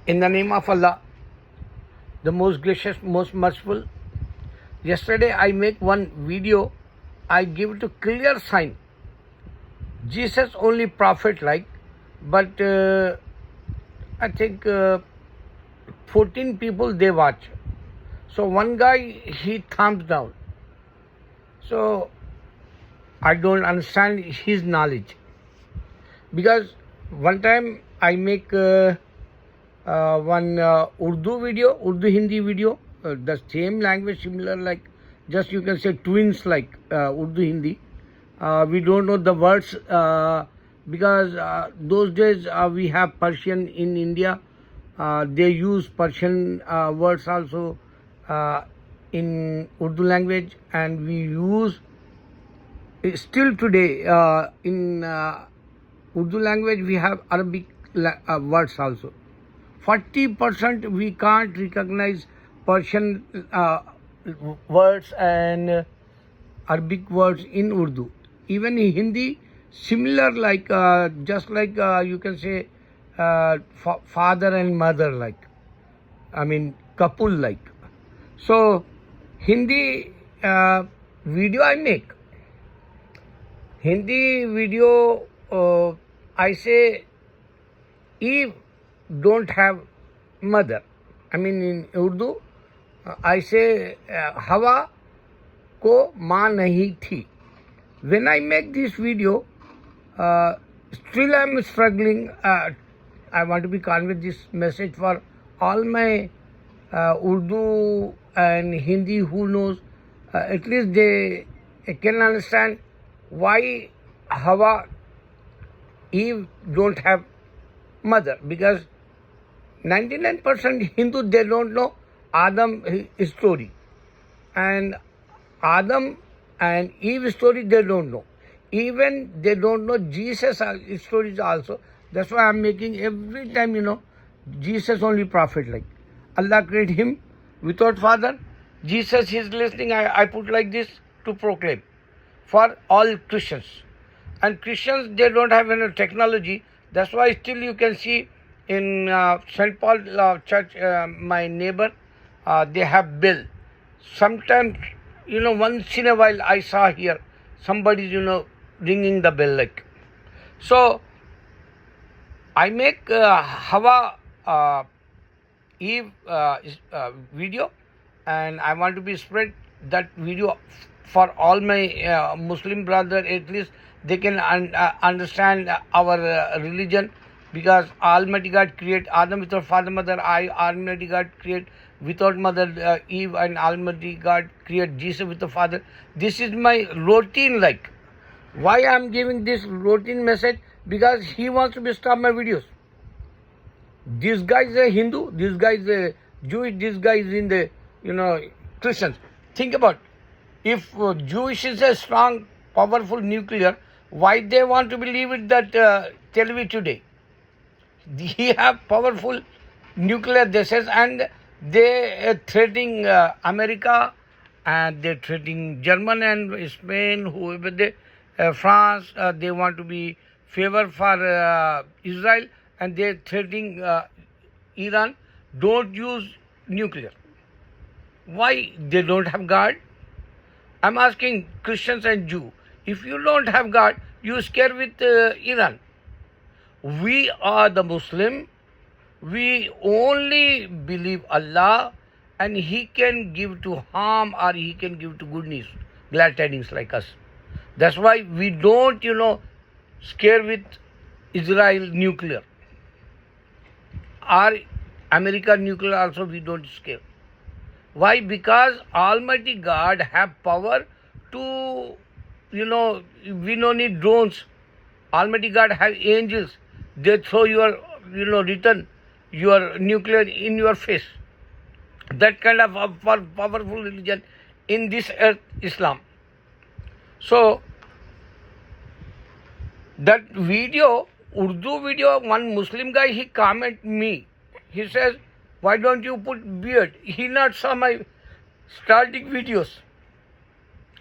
In the name of Allah, the most gracious, most merciful. Yesterday I make one video. I give it a clear sign. Jesus only prophet like, but I think 14 people they watch. So one guy he thumbs down. So I don't understand his knowledge, because one time I make one Urdu video, Urdu Hindi video, the same language, similar like, just you can say twins like Urdu Hindi. We don't know the words because those days we have Persian in India. They use Persian words also in Urdu language, and we use still today in Urdu language we have Arabic words also. 40% we can't recognize Persian words and Arabic words in Urdu. Even in Hindi, similar like just like you can say father and mother like. I mean couple like. So Hindi video I make. Hindi video I say Eve don't have mother. I mean in Urdu I say Hawa को माँ नहीं थी. When I make this video, still I am struggling. I want to be convey this message for all my Urdu and Hindi who knows. At least they can understand why Hawa, Eve don't have mother, because 99% Hindu they don't know Adam story, and Adam and Eve story they don't know. Even they don't know Jesus stories also. That's why I'm making every time, Jesus only prophet like. Allah created him without father. Jesus is listening. I put like this to proclaim for all Christians. And Christians, they don't have any technology. That's why still you can see in St. Paul church, my neighbor, they have bell. Sometimes, once in a while I saw here somebody, ringing the bell like. So I make Hawa Eve video, and I want to be spread that video for all my Muslim brother. At least they can understand our religion, because Almighty God create Adam without father mother. Almighty God create without mother Eve, and Almighty God create Jesus with the father. This is my routine like. Why I am giving this routine message? Because he wants to be stop my videos. This guy is a Hindu, this guy is a Jewish, this guy is in the Christians. Think about, if Jewish is a strong, powerful nuclear, why they want to believe it that Tel Aviv today? He have powerful nuclear, they says, and they threatening America, and they threatening German and Spain, whoever they, France, they want to be favor for Israel, and they threatening Iran, don't use nuclear. Why they don't have God? I'm asking Christians and Jew, if you don't have God, you scare with Iran. We are the Muslim. We only believe Allah, and He can give to harm or He can give to goodness, glad tidings like us. That's why we don't, scare with Israel nuclear. Or America nuclear also we don't scare. Why? Because Almighty God have power to, we don't need drones. Almighty God have angels. They throw your, return your nuclear in your face. That kind of powerful religion in this earth, Islam. So, that video, Urdu video, one Muslim guy, he comment me. He says, why don't you put beard? He not saw my starting videos.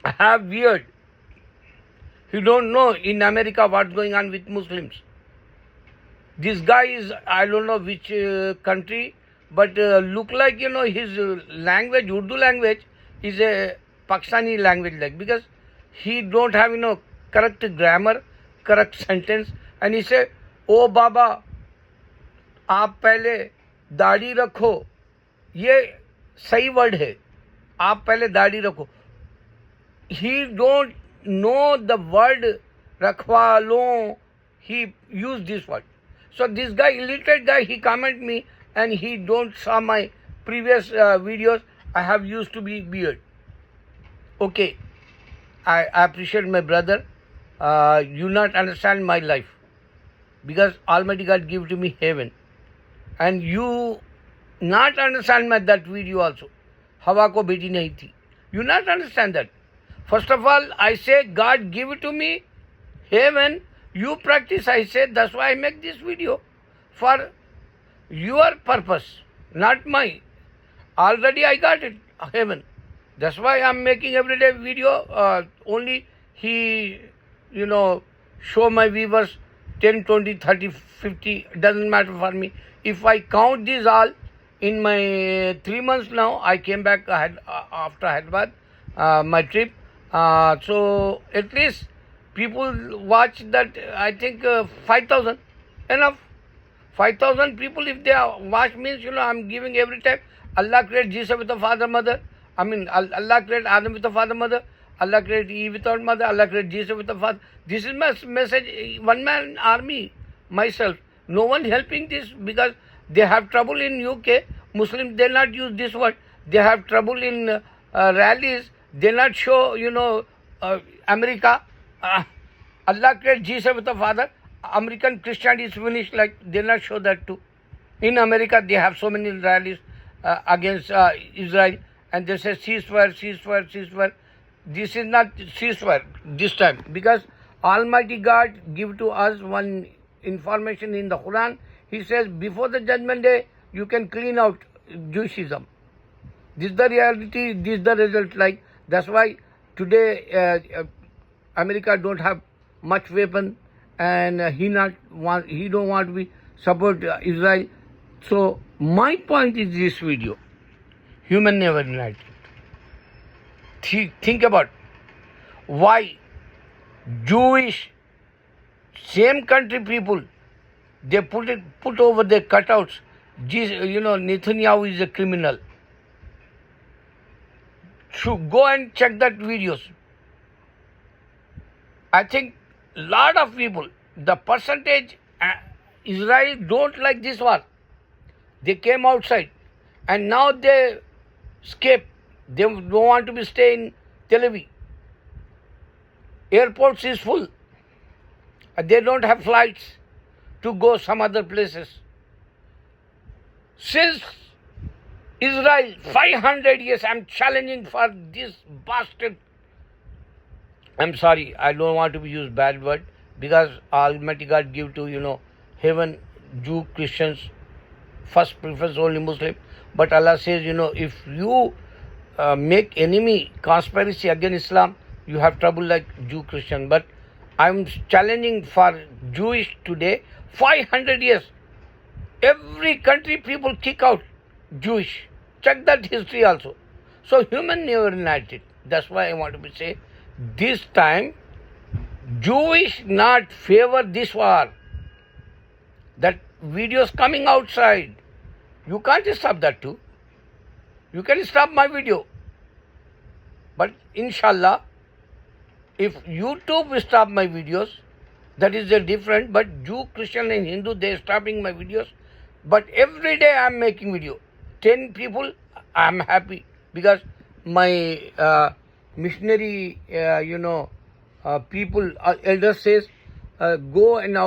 I have beard. He don't know in America what's going on with Muslims. This guy is, I don't know which country, but look like, his language, Urdu language, is a Pakistani language, like, because he don't have, correct grammar, correct sentence, and he say, "Oh Baba, आप पहले दाढ़ी रखो." ये सही word है, आप पहले दाढ़ी रखो. He don't know the word रखवा लो. He used this word. So this guy, illiterate guy, he comment me and he don't saw my previous videos. I have used to be beard. Okay, I appreciate my brother. You not understand my life, because Almighty God give to me heaven, and you not understand my that video also. हवा को बेटी नहीं थी. You not understand that. First of all, I say God give it to me heaven. You practice, I say. That's why I make this video for your purpose, not mine. Already I got it, heaven. That's why I'm making everyday video. Only he, show my viewers 10, 20, 30, 50. Doesn't matter for me. If I count these all, in my 3 months now, I came back after Hyderabad, my trip. So at least people watch that, I think 5,000. Enough. 5,000 people, if they watch, means, I'm giving every time. Allah created Jesus with a father, mother. I mean, Allah created Adam with a father, mother. Allah created Eve without mother. Allah created Jesus with a father. This is my message. One man army, myself. No one helping this, because they have trouble in UK. Muslims, they not use this word. They have trouble in rallies. They not show, America. Allah created Jesus with a father. American Christianity is finished, like, they not show that too. In America, they have so many rallies against Israel, and they say ceasefire, ceasefire, ceasefire. This is not ceasefire this time, because Almighty God give to us one information in the Quran. He says, before the judgment day, you can clean out Jewishism. This is the reality, this is the result. Like, that's why today America don't have much weapon, and he don't want to be support Israel. So my point is this video: human never united. Think about why Jewish same country people, they put over their cutouts. Netanyahu is a criminal. Should go and check that videos. I think lot of people, the percentage Israel don't like this war. They came outside, and now they escape. They don't want to be stay in Tel Aviv. Airports is full. They don't have flights to go some other places. Since Israel 500 years, I'm challenging for this bastard. I'm sorry, I don't want to use bad word, because Almighty God give to, heaven, Jew, Christians, first preference only Muslim. But Allah says, if you make enemy, conspiracy against Islam, you have trouble like Jew, Christian. But I'm challenging for Jewish today, 500 years. Every country people kick out Jewish. Check that history also. So human never united. That's why I want to say, this time Jewish not favor this war. That videos coming outside, you can't stop that too. You can stop my video, but inshallah, if YouTube will stop my videos, that is a different. But Jew, Christian and Hindu, they are stopping my videos. But every day I am making video. 10 people, I am happy, because my missionary, people, elder says, go and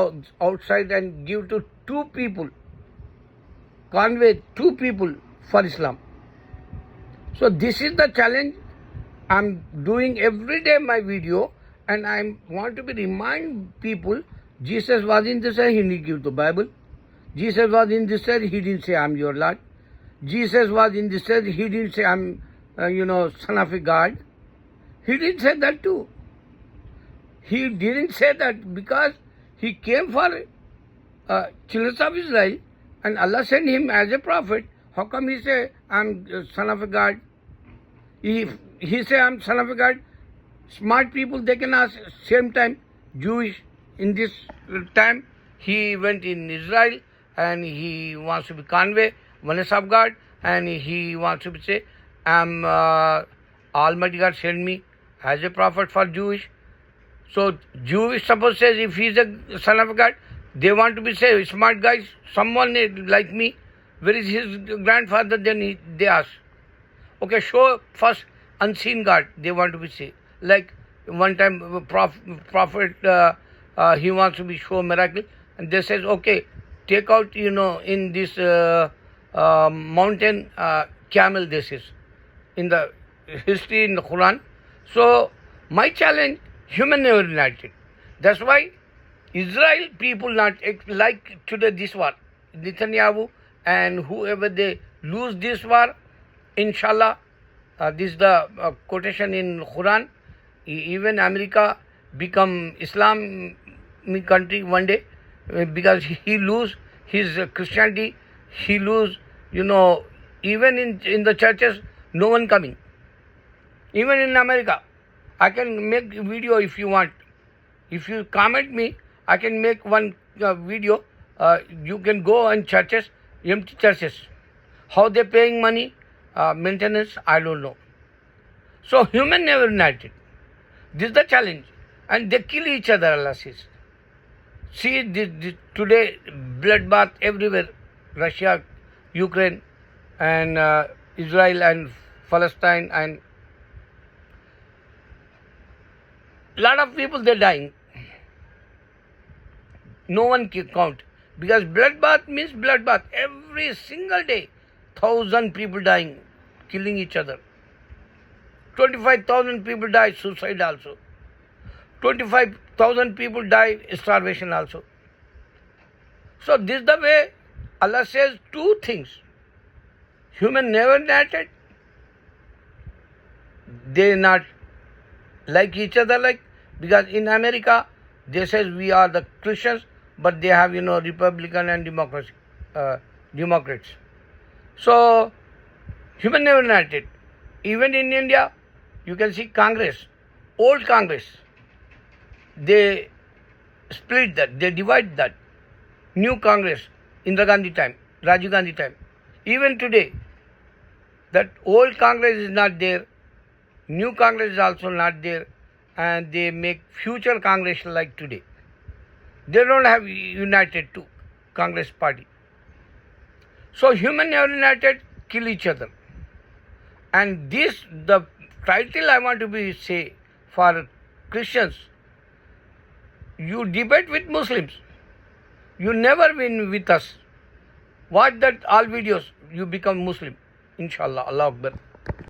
outside and give to 2 people, convey 2 people for Islam. So this is the challenge. I'm doing every day my video, and I want to be remind people, Jesus was in this side, he didn't give the Bible. Jesus was in this side, he didn't say, I'm your Lord. Jesus was in this side, he didn't say, I'm, son of a God. He didn't say that too. He didn't say that, because he came for children of Israel, and Allah sent him as a prophet. How come he say, I'm son of a God? If he say, I'm son of a God, smart people, they can ask same time, Jewish, in this time, he went in Israel and he wants to be convey oneness of God, and he wants to say, I'm Almighty God sent me as a prophet for Jewish. So Jewish suppose says if he is a son of God, they want to be say smart guys, someone like me, where is his grandfather? Then they ask, okay, show first unseen God. They want to be say, like one time prophet he wants to be show miracle, and they says, okay, take out in this mountain camel. This is in the history in the Quran. So my challenge, human never united. That's why Israel people not like today this war, Netanyahu and whoever they lose this war, inshallah, this is the quotation in Quran, even America become Islamic country one day, because he lose his Christianity, he lose, even in the churches, no one coming. Even in America, I can make video if you want. If you comment me, I can make one video. You can go on churches, empty churches. How they paying money, maintenance, I don't know. So human never united. This is the challenge. And they kill each other, Allah says. See this today, bloodbath everywhere. Russia, Ukraine, and Israel and Palestine, and lot of people they're dying. No one can count, because bloodbath means bloodbath. Every single day, 1,000 people dying, killing each other. 25,000 people die suicide also. 25,000 people die starvation also. So this is the way Allah says two things. Human never united. They not like each other, like, because in America they says we are the Christians, but they have Republican and Democrats. So human never united. Even in India, you can see Congress, old Congress, they split that, they divide that. New Congress, Indira Gandhi time, Rajiv Gandhi time. Even today, that old Congress is not there, new Congress is also not there, and they make future Congress like today. They don't have united two Congress party. So human never united, kill each other. And this, the title I want to be say for Christians, you debate with Muslims, you never win with us. Watch that all videos, you become Muslim. Inshallah. Allah Akbar.